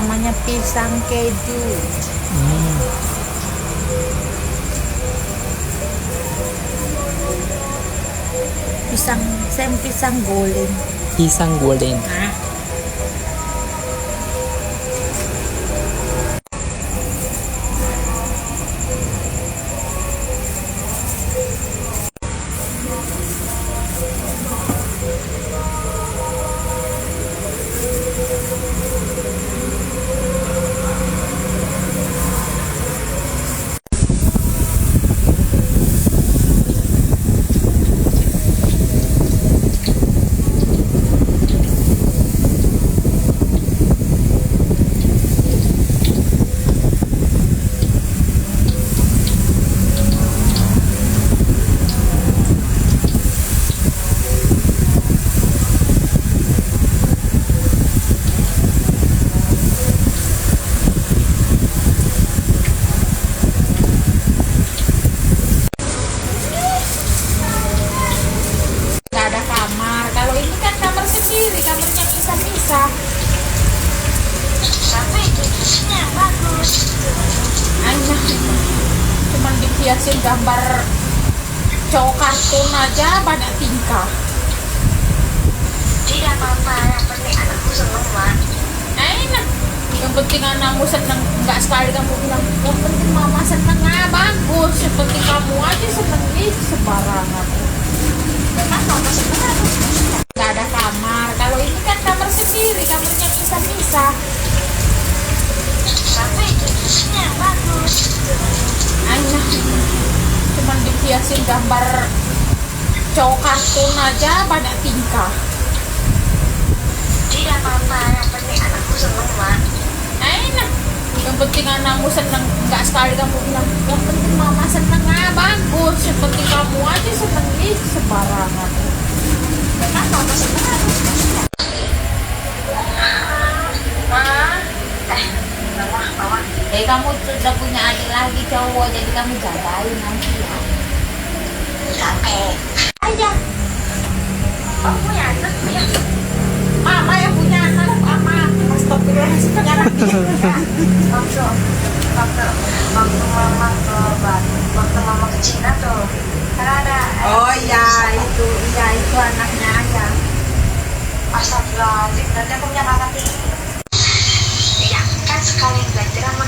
namanya pisang keju. Pisang goreng. Pisang goreng. Nggak ada kamar. Kalau ini kan kamar sendiri, kamarnya pisah-pisah. Tapi itu isinya bagus. Enak, cuman dihiasin gambar cowok kartun aja banyak tingkah. Tidak apa-apa, yang penting anakku seneng, Mak. Enak, yang penting anakmu seneng. Nggak sekali kamu bilang yang penting mama seneng, bagus. Yang penting kamu aja seneng, sembarangan. Kan mama seneng harus bisa. Nggak ada kamar. Kalau ini kan kamar sendiri, kamarnya pisah-pisah. Tapi itu isinya bagus. Enak, cuman dihiasin gambar cowok kartun aja banyak tingkah. Tidak apa-apa, yang penting anakku seneng, Mak. Enak, yang penting anakmu seneng. Nggak sekali kamu bilang yang penting mama seneng, bagus. Yang penting kamu aja seneng, sembarangan. Kan mama seneng harus bisa. Mama. Kamu sudah punya adik lagi cowok, jadi kamu jagain nanti ya. Capek. Aja. Oh, punya anak ya? Mama yang punya anak, mama. Astagfirullahaladzim, punya anak dia. Waktu mama ke Cina tuh, kan ada. Oh iya, itu anaknya ya. Astagfirullahaladzim, nanti aku punya kakak tinggi. Iya, kan sekali belajar sama